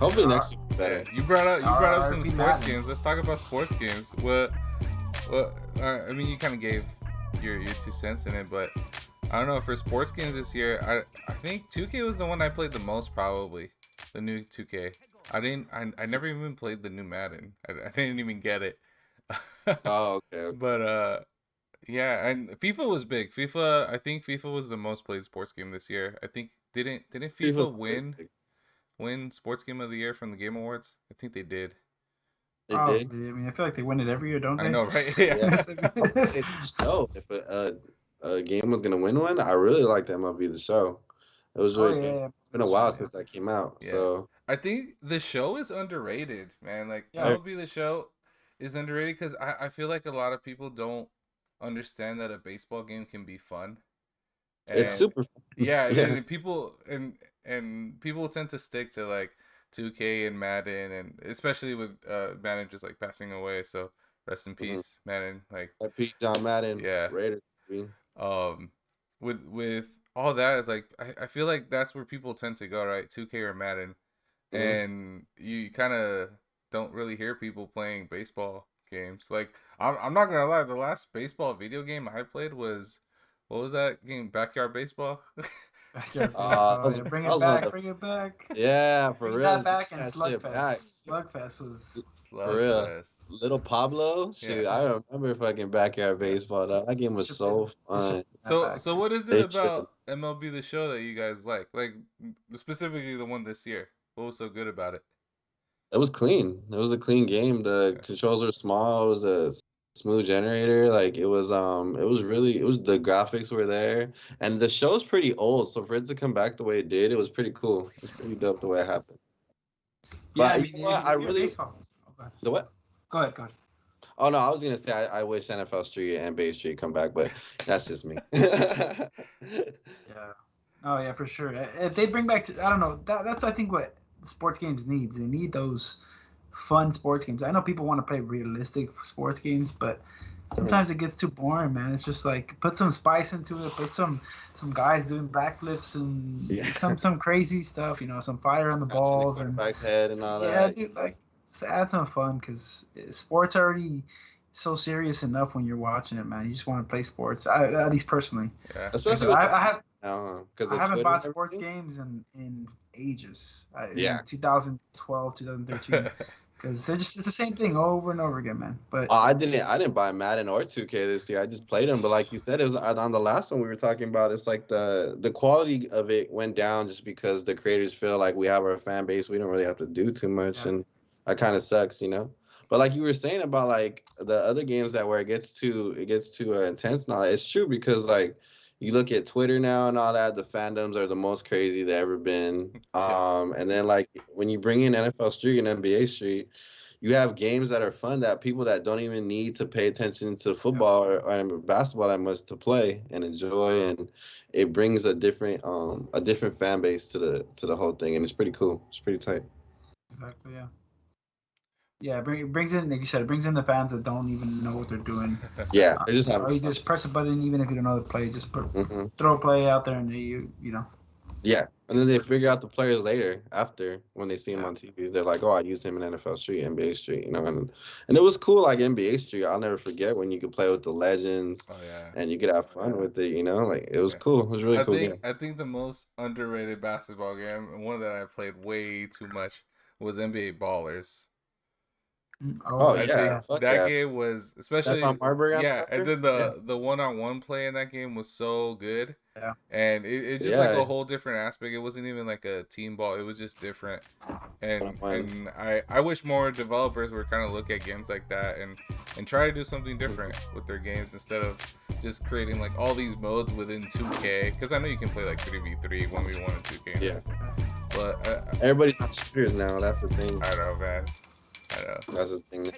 Hopefully next year will be better. Yeah, you brought up some RP sports Madden. games. Let's talk about sports games. I mean, you kind of gave your 2 cents in it, but I don't know, for sports games this year, I think 2K was the one I played the most, probably the new 2K. I never even played the new Madden. I didn't even get it. Oh, okay. But yeah, and FIFA was big. I think FIFA was the most played sports game this year. I think didn't FIFA FIFA win sports game of the year from the Game Awards? I think they did. They Oh, did. I mean, I feel like they win it every year, don't I they? know, right? Yeah. Yeah. It's the show. If a game was gonna win one, I really liked MLB The Show. It was Oh really good. yeah, It's been a while since that came out. Yeah. So I think the show is underrated, man. Like Yeah. MLB The Show is underrated because I feel like a lot of people don't understand that a baseball game can be fun. it's And super fun. yeah, Yeah. and people tend to stick to like 2K and Madden, and especially with Madden just like passing away. So rest in peace, Madden. Like Like Pete John Madden, yeah, Raiders. I mean, um, with all that, it's like I feel like that's where people tend to go, right? 2K or Madden, mhm. and you kind of don't really hear people playing baseball games. Like I'm not gonna lie, the last baseball video game I played was, what was that game? Backyard Baseball. Backyard Uh, baseball. that was- Yeah, bring that it was one of back, the- bring it back. Yeah, for Bring real. that back and That shit back. Slugfest. Slugfest was For real. Slugfest. Little Pablo, shoot, Yeah. I remember fucking backyard baseball. Though. That game was so fun. So what is it They about MLB The Show that you guys like? Like specifically the one this year. What was so good about it? It was clean. It was a clean game. The controls were small. It was a smooth generator. Like it was the graphics were there, and the show's pretty old. So for it to come back the way it did, it was pretty cool. It was pretty dope the way it happened. Yeah, But I you mean, know what? I really baseball. Okay. the what? Go ahead, go ahead. Oh no, I was gonna say I wish NFL Street and Bay Street come back, but that's just me. Yeah. Oh yeah, for sure. If they bring back, I don't know. That's I think what sports games needs. They need those fun sports games. I know people want to play realistic sports games, but sometimes it gets too boring, man. It's just like put some spice into it. Put some guys doing backflips and some crazy stuff. You know, some fire on the balls and back head and all yeah, that. dude. Like just add some fun because sports are already so serious enough when you're watching it, man. You just want to play sports. At least personally. Yeah. Especially with I have. because I haven't Twitter bought and sports everything. games in ages. Yeah. In 2012, 2013. Because it's the same thing over and over again, man. But Oh, I didn't buy Madden or 2K this year. I just played them, but like you said, it was on the last one we were talking about. It's like the quality of it went down just because the creators feel like we have our fan base. We don't really have to do too much, and that kind of sucks, you know. But like you were saying about like the other games that where it gets too intense now, it's true because like you look at Twitter now and all that, the fandoms are the most crazy they've ever been. And then like when you bring in NFL Street and NBA Street, you have games that are fun that people that don't even need to pay attention to football or basketball that much to play and enjoy, and it brings a different fan base to the whole thing, and it's pretty cool. It's pretty tight. exactly, yeah. Yeah, it brings in, like you said, it brings in the fans that don't even know what they're doing. Yeah, they're just Or having you fun. just press a button, even if you don't know the play, just Mhm. throw a play out there, and you know. Yeah, and then they figure out the players later after when they see him on TV. They're like, "Oh, I used him in NFL Street, NBA Street," you know, and it was cool. Like NBA Street, I'll never forget when you could play with the legends, Oh yeah. and you could have fun with it. You know, like it was cool. It was really cool. I think the most underrated basketball game, and one that I played way too much, was NBA Ballers. Oh, I yeah, think fuck that yeah. game was especially Stephon Marbury on yeah, there? and then the one-on-one play in that game was so good. Yeah. And it's just like Yeah. a whole different aspect. It wasn't even like a team ball. It was just different. And One-on-one. I wish more developers would kind of look at games like that and try to do something different with their games instead of just creating like all these modes within 2K. Because I know you can play like 3v3, 1v1, and 2K. Yeah. But Everybody's on shooters now. That's the thing. I know, man. I know. That's the thing.